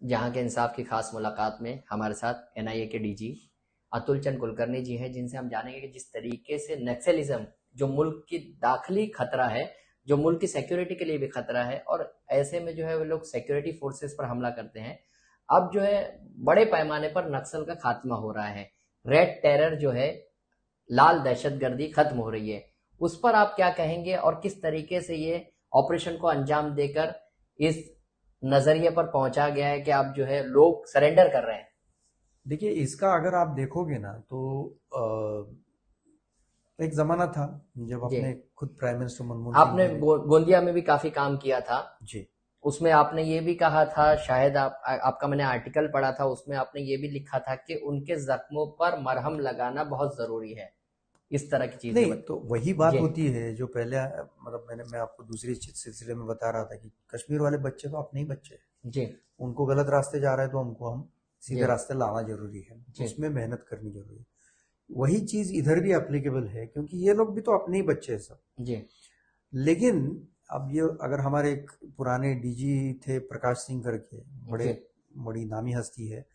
जहां के इंसाफ की खास मुलाकात में हमारे साथ एनआईए के डीजी अतुल चंद कुलकर्णी जी हैं, जिनसे हम जानेंगे कि जिस तरीके से नक्सलिज्म जो मुल्क की दाखिली खतरा है, जो मुल्क की सिक्योरिटी के लिए भी खतरा है, और ऐसे में जो है वो लोग सिक्योरिटी फोर्सेस पर हमला करते हैं। अब जो है बड़े पैमाने पर नक्सल का खात्मा हो रहा है, रेड टेरर जो है, लाल दहशतगर्दी खत्म हो रही है। उस पर आप क्या कहेंगे और किस तरीके से ये ऑपरेशन को अंजाम देकर इस नजरिए पर पहुंचा गया है कि आप जो है लोग सरेंडर कर रहे हैं? देखिए, इसका अगर आप देखोगे ना तो एक जमाना था जब जी, अपने खुद प्राइम मिनिस्टर मनमोहन सिंह आपने जी ने। गोंदिया में भी काफी काम किया था। जी। उसमें आपने ये भी कहा था, शायद आपका मैंने आर्टिकल पढ़ा था, उसमें आपने ये भी लिखा था कि उनके जख्मों पर मरहम लगाना बहुत जरूरी है। इस तरह की चीजें नहीं, बत तो वही बात जी, होती है जो पहले मतलब मैं आपको दूसरी सिलसिले में बता रहा था कि कश्मीर वाले बच्चे तो अपने ही बच्चे हैं। जी, उनको गलत रास्ते जा रहे हैं तो हमको हम जी, सीधे रास्ते लाना जरूरी है, जी, उसमें मेहनत करनी जरूरी है। वही चीज इधर भी एप्लीकेबल है क्योंकि ये लोग भी तो अपने ही बच्चे हैं सब। जी, लेकिन अब ये अगर हमारे एक पुराने डीजी थे प्रकाश सिंह करके, बड़े जी, बड़ी नामी हस्ती है,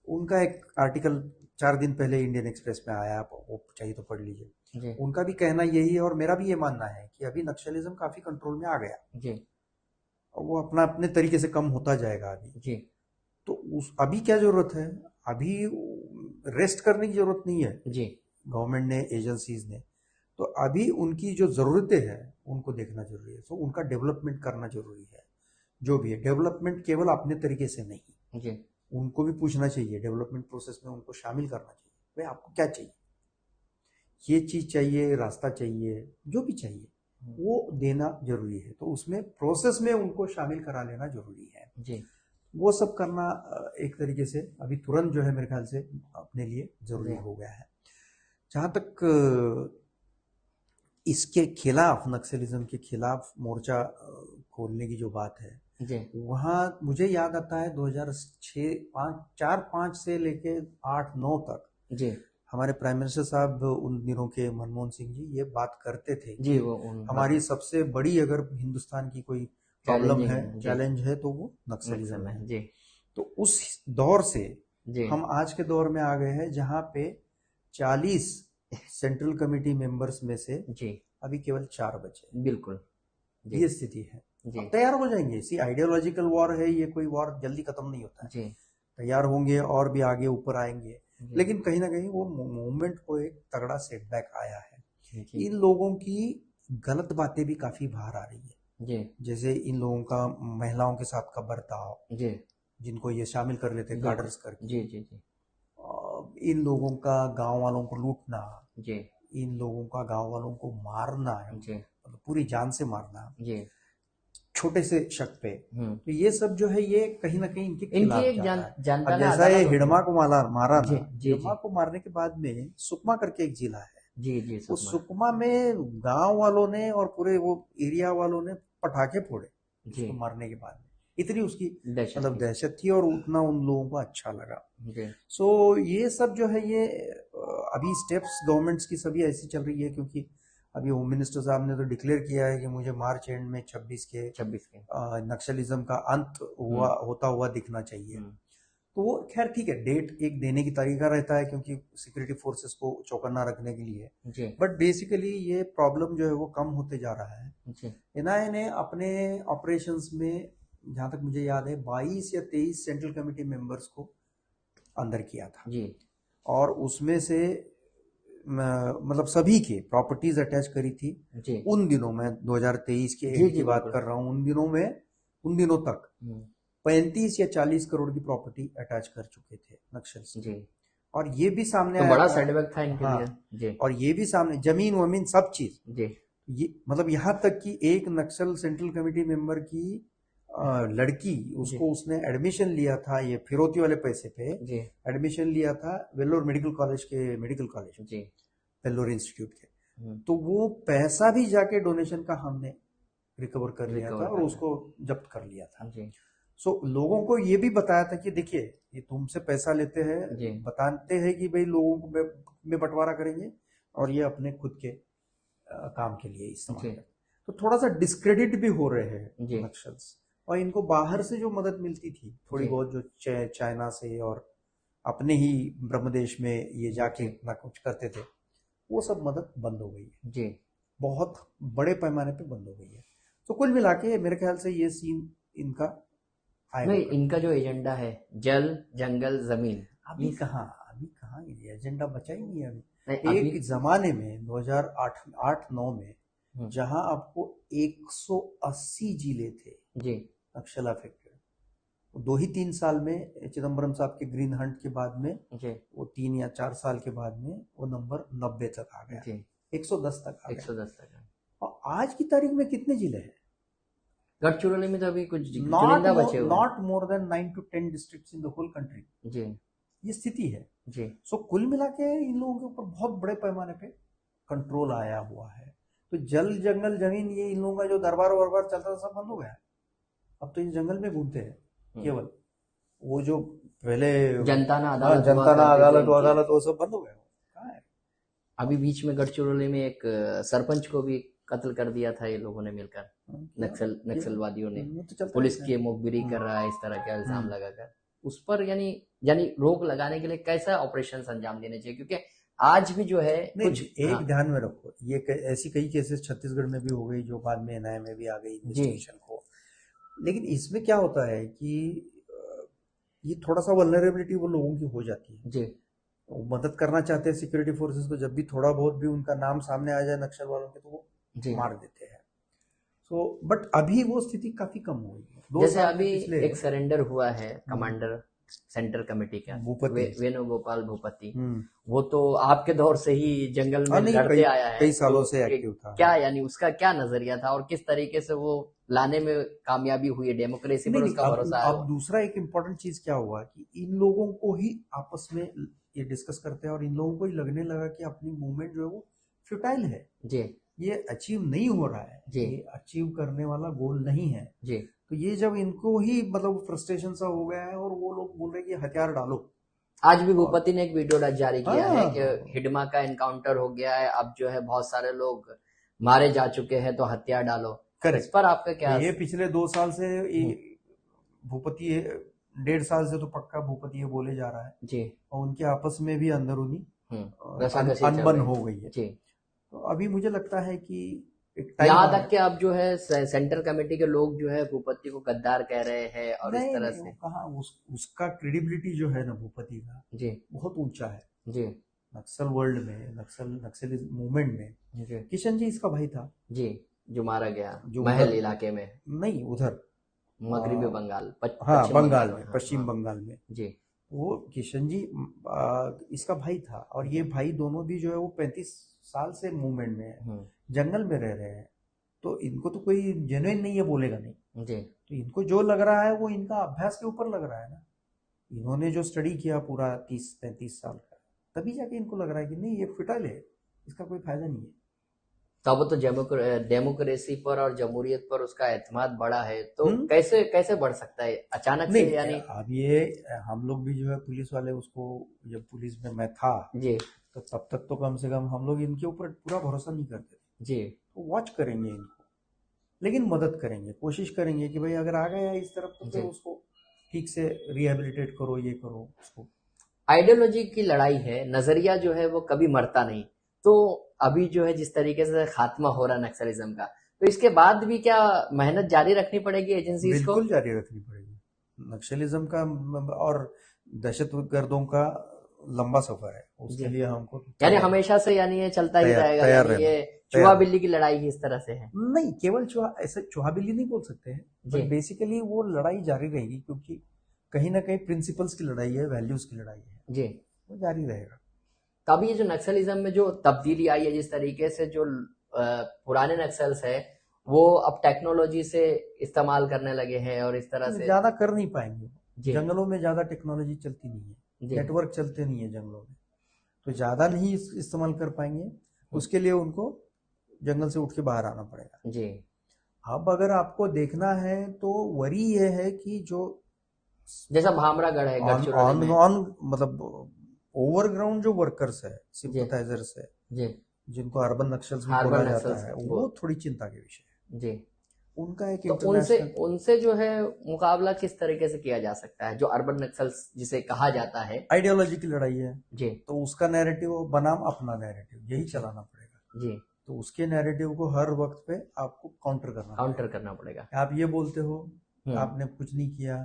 उनका एक आर्टिकल 4 दिन पहले इंडियन एक्सप्रेस में आया, आप वो चाहिए तो पढ़ लीजिए। जी, उनका भी कहना यही है और मेरा भी ये मानना है कि अभी नक्सलिज्म काफी कंट्रोल में आ गया जी, और वो अपना अपने तरीके से कम होता जाएगा अभी। जी, तो उस अभी क्या जरूरत है? अभी रेस्ट करने की जरूरत नहीं है जी, गवर्नमेंट ने, एजेंसीज ने। तो अभी उनकी जो ज़रूरतें हैं उनको देखना जरूरी है, तो उनका डेवलपमेंट करना जरूरी है। जो भी है डेवलपमेंट केवल अपने तरीके से नहीं, जी, उनको भी पूछना चाहिए, डेवलपमेंट प्रोसेस में उनको शामिल करना चाहिए। भाई आपको क्या चाहिए, ये चीज़ चाहिए, रास्ता चाहिए, जो भी चाहिए वो देना जरूरी है। तो उसमें प्रोसेस में उनको शामिल करा लेना जरूरी है। जी, वो सब करना एक तरीके से अभी तुरंत जो है मेरे ख्याल से अपने लिए जरूरी जी, हो गया है। जहाँ तक इसके खिलाफ, नक्सलिज्म के खिलाफ मोर्चा खोलने की जो बात है, जी, वहाँ मुझे याद आता है 2006 5 4 5 से लेके 8 9 तक जी, हमारे प्राइम मिनिस्टर साहब उन दिनों के मनमोहन सिंह जी ये बात करते थे जी, कि वो उन बात हमारी सबसे बड़ी अगर हिंदुस्तान की कोई प्रॉब्लम चैलेंजिंग है, है। जी, चैलेंज है, तो वो नक्सल नक्सलिज्म है। है। जी, तो उस दौर से जी, हम आज के दौर में आ गए हैं जहाँ पे 40 सेंट्रल कमेटी मेंबर्स में से जी, अभी केवल 4 बचे हैं। बिल्कुल। जी, ये स्थिति है। जी, अब तैयार हो जाएंगे, इसी आइडियोलॉजिकल वॉर है ये, कोई वॉर जल्दी खत्म नहीं होता है। जी, तैयार होंगे और भी आगे ऊपर आएंगे। जी, लेकिन कहीं ना कहीं वो मूवमेंट को एक तगड़ा सेटबैक आया है। जी, इन लोगों की गलत बातें भी काफी बाहर आ रही है। जी, जैसे इन लोगों का महिलाओं के साथ का बर्ताव, जी, जिनको ये शामिल कर लेते बिल्कुल। कार्डर्स करके, जी, जी, जी, इन लोगों का गांव वालों को लूटना, जी, इन लोगों का गांव वालों को मारना है, जी, मतलब पूरी जान से मारना जी, छोटे से शक पे, हुँ। तो ये सब जो है ये कहीं ना कहीं इनके इनकी खिलाफ एक जाता है। अब जानता ना जैसा ये अदालत होती हिडमा है। को मारा मारा जी, ना, जी, हिडमा जी, को मारने के बाद में सुकमा करके एक जिला है, जी, जी, उस सुकमा। सुकमा में गांव वालों ने और पूरे वो एरिया वालों ने पटाखे फोड़े जी, उसको मारने के बाद में। इतनी उसकी दहशत मतलब थी। दहशत थी और उतना उन लोगों को अच्छा लगा। जी, सो ये सब जो है ये अभी स्टेप्स गवर्नमेंट्स की सभी ऐसी चल रही है, क्योंकि अभी होम मिनिस्टर साहब ने तो डिक्लेयर किया है कि मुझे मार्च एंड में 26 के 26 के। नक्सलिज्म का अंत हुँ, होता हुआ दिखना चाहिए। हुँ, तो वो खैर ठीक है, डेट एक देने की तरीका रहता है क्योंकि सिक्योरिटी फोर्सेस को चौकन्ना रखने के लिए। जी, बट बेसिकली ये प्रॉब्लम जो है वो कम होते जा रहा है। जी, एनआईए ने अपने ऑपरेशंस में, जहाँ तक मुझे याद है, 22 या 23 सेंट्रल कमेटी मेंबर्स को अंदर किया था। जी, और उसमें से मतलब सभी के प्रॉपर्टीज अटैच करी थी। जी, उन दिनों में 2023 के जी, एंड की जी, बात बिल्कुल। कर रहा हूँ, उन दिनों में, उन दिनों तक हुँ, 35 या 40 करोड़ की प्रॉपर्टी अटैच कर चुके थे नक्सल्स। जी, और ये भी सामने तो आया बड़ा था। सेटबैक था इनके हाँ, लिए। जी, और ये भी सामने, जमीन वमीन सब चीज, जी, ये मतलब यहाँ तक कि एक नक्सल सेंट्रल कमेटी मेंबर की लड़की, जी, उसको उसने एडमिशन लिया था ये फिरौती वाले पैसे पे, जी, एडमिशन लिया था वेल्लोर मेडिकल कॉलेज के, मेडिकल कॉलेज जी, वेल्लोर इंस्टीट्यूट के। हुँ, तो वो पैसा भी जाके डोनेशन का हमने रिकवर कर लिया था रिकवर और कर उसको जब्त कर लिया था। लें। जी, सो लोगों को ये भी बताया था कि देखिए, ये तुमसे पैसा लेते हैं, जी, बताते हैं कि भाई लोगों को में बंटवारा करेंगे और ये अपने खुद के काम के लिए इस्तेमाल जी, करते हैं। तो थोड़ा सा डिस्क्रेडिट भी हो रहे हैं जी, नक्सल्स, और इनको बाहर से जो मदद मिलती थी थोड़ी जी बहुत, जो चाइना से और अपने ही ब्रह्मदेश में ये जाके जी अपना कुछ करते थे, वो सब मदद बंद हो गई है, जी। बहुत बड़े पैमाने पे बंद हो गई है। तो कुल मिला के मेरे ख्याल से ये सीन इनका आएगा नहीं, कभी। इनका जो एजेंडा है, जल जंगल जमीन, अभी ये कहाँ, अभी कहाँ ये एजेंडा बचा ही नहीं है नहीं अभी। अभी। एक जमाने में 2008-9 में हम्म, जहां आपको 180 जिले थे जी नक्सल अफेक्टेड, 2 ही 3 साल में चिदम्बरम साहब के ग्रीन हंट के बाद में, जी वो 3 या 4 साल के बाद में वो नंबर 90 तक आ गया, जी। 110 तक आ गया। 110 तक है। और आज की तारीख में कितने जिले हैं? गढ़चिरौली में तो अभी कुछ नॉट चुनिंदा बचे हुए हैं। Not more than 9 to 10 districts in the whole country. जी ये स्थिति है। जी सो कुल मिला के इन लोगों के ऊपर बहुत बड़े पैमाने पे कंट्रोल आया हुआ है। तो जल जंगल जमीन, ये इन लोगों का जो दरबार वरबार चलता था सब बंद हो गया। अब तो ये जंगल में घूमते हैं केवल। वो जो पहले जनताना अदालत हुआ जनता ना करती थी अदालत इनकी। वदालत वो सब बंद हो गया। कहाँ है? अभी बीच में गढ़चिरौली में एक सरपंच को भी कत्ल कर दिया था ये लोगों ने मिलकर, नक्सलवादियों ने। वो तो चलता पुलिस रहता की है। मुखबिरी कर रहा है इस तरह के इल्जाम हम्म। लगाकर उस पर, यानी यानी रोक लगाने के लिए कैसा ऑपरेशन अंजाम देने चाहिए, क्योंकि आज भी जो है नहीं, कुछ। एक हाँ ध्यान में रखो, ये ऐसी कई केसेस छत्तीसगढ़ में भी हो गई जो बाद में एनआईए में भी आ गई जी इन्वेस्टिगेशन को। लेकिन इसमें क्या होता है कि ये थोड़ा सा वल्नरेबिलिटी वो लोगों की हो जाती है। जी वो मदद करना चाहते हैं सिक्योरिटी फोर्सेस को, जब भी थोड़ा बहुत भी उनका नाम सामने आ जाए नक्सल वालों के तो वो जी। मार देते हैं। सो बट अभी वो स्थिति काफी कम हो गई है, दो जैसे साल में अभी पिछले। एक सरेंडर हुआ है कमांडर सेंट्रल कमेटी का, भूपति। वेणुगोपाल भूपति। हम्म। वो तो आपके दौर से ही जंगल हाँ, में नहीं, लड़ते कई आया है, कई सालों तो से एक्टिव था। क्या यानी उसका क्या नजरिया था और किस तरीके से वो लाने में कामयाबी हुई है, डेमोक्रेसी पर नहीं, उसका भरोसा है अब दूसरा एक इम्पोर्टेंट चीज क्या हुआ कि इन लोगों को ही आपस में ये डिस्कस करते हैं और इन लोगों को ही लगने लगा कि अपनी मूवमेंट जो है वो फ्यूटाइल है, जी ये अचीव नहीं हो रहा है, जी ये अचीव करने वाला गोल नहीं है। जी। तो ये जब इनको ही मतलब फ्रस्ट्रेशन सा हो गया है और वो लोग बोल रहे हैं कि हथियार डालो। आज भी और भूपति ने एक वीडियो जारी किया है कि हाँ, हिडमा का एनकाउंटर हो गया है, अब जो है बहुत सारे लोग मारे जा चुके हैं तो हथियार डालो। इस करेक्ट। पर आपका क्या? ये पिछले 2 साल से हम्म, भूपति 1.5 साल से तो पक्का भूपति ये बोले जा रहा है जी और उनके आपस में भी अंदरूनी रसाकसी चल अनबन रही हो गई है। जी। तो अभी मुझे लगता है कि एक टाइम यहाँ आ तक कि अब जो है सेंट्रल कमेटी के लोग जो है भूपति को गद्दार कह रहे हैं और इस नहीं तरह नहीं, वो से। कहाँ, उसका क्रेडिबिलिटी जो है ना भूपति का जी बहुत ऊंचा है जी नक्सल वर्ल्ड में, नक्सली मूवमेंट में। जी किशन जी इसका भाई था जी, जो मारा गया जो महल उधर, इलाके में, नहीं उधर, मगरबी बंगाल, हाँ पश्चिम बंगाल बंगाल में, में। पश्चिम हाँ बंगाल में। जी वो किशन जी इसका भाई था और ये भाई दोनों भी जो है वो 35 साल से मूवमेंट में है, जंगल में रह रहे हैं। तो इनको तो कोई जेन्युइन नहीं है बोलेगा नहीं। जी तो इनको जो लग रहा है वो इनका अभ्यास के ऊपर लग रहा है ना। इन्होंने जो स्टडी किया पूरा 30-35 साल का, तभी जाके इनको लग रहा है कि नहीं ये फिटल है, इसका कोई फायदा नहीं है। तब तो डेमोक्रेसी पर और जमहूरियत पर उसका एतमाद बढ़ा है, तो हम्म। कैसे कैसे बढ़ सकता है अचानक से, नहीं, यानी? अब ये हम लोग भी जो है पुलिस वाले, उसको जब पुलिस में मैं था जी तो तब तक तो कम से कम हम लोग इनके ऊपर पूरा भरोसा नहीं करते थे। जी तो वॉच करेंगे इनको, लेकिन मदद करेंगे, कोशिश करेंगे कि भाई अगर आ गया इस तरफ तो फिर जी। उसको ठीक से रिहेबिलिटेट करो, ये करो उसको। आइडियोलॉजी की लड़ाई है, नजरिया जो है वो कभी मरता नहीं। तो अभी जो है जिस तरीके से खात्मा हो रहा है नक्सलिज्म का, तो इसके बाद भी क्या मेहनत जारी रखनी पड़ेगी एजेंसीज को? बिल्कुल जारी रखनी पड़ेगी। नक्सलिज्म का और दहशतगर्दों का लंबा सफर है, उसके जी, लिए हमको यानी हमेशा से यानी ये चलता ही रहेगा, तैयार यानी रहना, ये चूहा तैयार बिल्ली की लड़ाई ही इस तरह से है। नहीं, केवल चूहा, ऐसे चूहा बिल्ली नहीं बोल सकते हैं, जी बट बेसिकली वो लड़ाई जारी रहेगी क्योंकि कहीं ना कहीं प्रिंसिपल्स की लड़ाई है, वैल्यूज की लड़ाई है, जी। वो जारी रहेगा। तो अभी ये जो नक्सलिज्म में जो तब्दीली आई है, जिस तरीके से जो पुराने नक्सल्स है वो अब टेक्नोलॉजी से इस्तेमाल करने लगे हैं और इस तरह से ज्यादा कर नहीं पाएंगे। जी जंगलों में ज्यादा टेक्नोलॉजी चलती नहीं है, जी नेटवर्क चलते नहीं है जंगलों में, तो ज्यादा नहीं इस्तेमाल कर पाएंगे। उसके लिए उनको जंगल से उठ के बाहर आना पड़ेगा। जी। अब अगर आपको देखना है तो वरी ये है कि जो जैसा भामरागढ़ है ऑन गढ़चिरौली में। ऑन मतलब ओवरग्राउंड जो वर्कर्स है, जी सिंपथाइजर्स है, जी, जिनको अर्बन नक्सल्स भी हार्बर बोला जाता नक्सल्स है, वो वो थोड़ी चिंता के विषय है। जी। उनका एक तो उनसे इंटरनेशनल उनसे जो है मुकाबला किस तरीके से किया जा सकता है, जो अर्बन नक्सल्स जिसे कहा जाता है? आइडियोलॉजी की लड़ाई है, जी तो उसका नैरेटिव बनाम अपना नैरेटिव यही चलाना पड़ेगा। जी, तो उसके नैरेटिव को हर वक्त पे आपको काउंटर करना काउंटर पड़ेगा। करना पड़ेगा। आप ये बोलते हो हम्म। आपने कुछ नहीं किया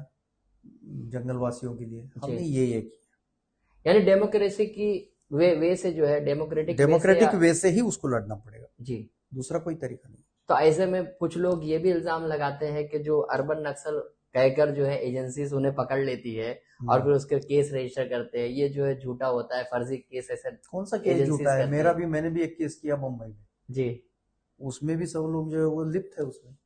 जंगल वासियों के लिए, जी, हमने ये किया। यानी डेमोक्रेसी की वे से जो है, डेमोक्रेटिक वे से डेमोक्रेटिक वे से ही उसको लड़ना पड़ेगा, जी। दूसरा कोई तरीका नहीं। तो ऐसे में कुछ लोग ये भी इल्जाम लगाते हैं कि जो अर्बन नक्सल कहकर जो है एजेंसीज उन्हें पकड़ लेती है और फिर उसके केस रजिस्टर करते हैं, ये जो है झूठा होता है, फर्जी केस ऐसे कौन सा केस एजेंसीज झूठा है? करती मेरा है। भी, मैंने भी एक केस किया मुंबई में, जी, उसमें भी सब लोग जो है वो लिप्त है उसमें,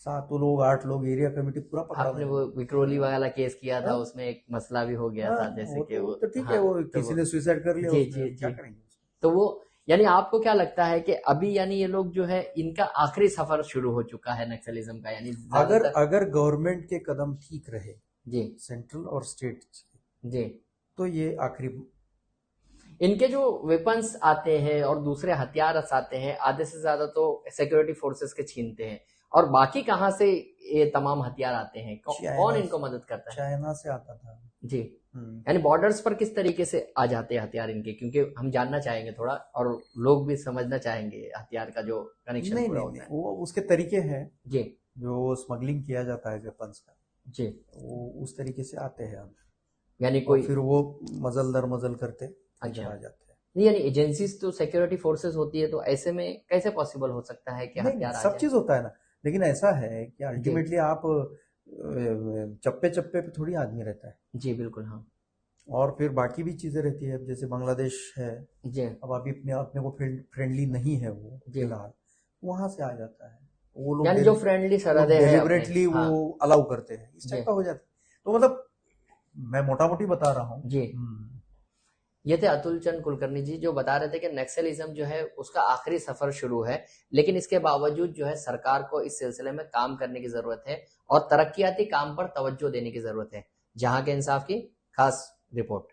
7 लोग 8 लोग, एरिया कमेटी पूरा पकड़ा आपने मैंने। वो विक्रोली वाला केस किया था, हाँ, उसमें एक मसला भी हो गया हाँ, था, जैसे वो कि तो वो तो ठीक है, हाँ, वो तो किसी वो ने सुसाइड कर लिया जी उसमें, जी अब क्या जी। करेंगे उसमें? तो वो यानी आपको क्या लगता है कि अभी यानी ये लोग जो है इनका आखिरी सफर शुरू हो चुका है नक्सलिज्म का, यानी अगर ज्यादातर? अगर गवर्नमेंट के कदम ठीक रहे, जी सेंट्रल और स्टेट, जी। तो ये आखिरी। इनके जो वेपन्स आते हैं और दूसरे हथियार आते हैं, आधे से ज्यादा तो सिक्योरिटी फोर्सेस के छीनते हैं, और बाकी कहाँ से ये तमाम हथियार आते हैं? कौन इनको मदद करता है? चाइना से आता था जी, यानी बॉर्डर्स पर किस तरीके से आ जाते हैं हथियार इनके, क्योंकि हम जानना चाहेंगे थोड़ा, और लोग भी समझना चाहेंगे हथियार का जो कनेक्शन नहीं पूरा नहीं होता नहीं, है। वो उसके तरीके हैं, जी जो स्मगलिंग किया जाता है वेपन्स का, जी, वो उस तरीके से आते हैं अंदर, यानी और कोई फिर वो मजल दर मजल करते अच्छा, इधर आ जाते हैं। नहीं यानी एजेंसीज तो सिक्योरिटी फोर्सेस होती है, तो ऐसे में कैसे पॉसिबल हो सकता है कि नहीं नहीं, हथियार आ सब जाए? चीज होता है ना, लेकिन ऐसा है कि जी अल्टीमेटली आप चप्पे चप्पे पे थोड़ी आदमी रहता है, जी बिल्कुल, हाँ और फिर बाकी भी चीजें रहती है। अब जैसे बांग्लादेश है, जी अब अभी अपने अपने को फ्रेंडली नहीं है वो जी। फिलहाल, वहां से आ जाता है, वो लोग यानी जो फ्रेंडली वो लोग सरहदें हैं अपने, डेलिबरेटली वो हाँ अलाउ करते हैं, इस जी टाइप का हो जाता है। तो मतलब मैं मोटा मोटी बता रहा हूँ। जी। ये थे अतुल चंद कुलकर्णी जी, जो बता रहे थे कि नक्सलिज्म जो है उसका आखिरी सफर शुरू है, लेकिन इसके बावजूद जो है सरकार को इस सिलसिले में काम करने की जरूरत है और तरक्याती काम पर तवज्जो देने की जरूरत है। जहां के इंसाफ की खास रिपोर्ट।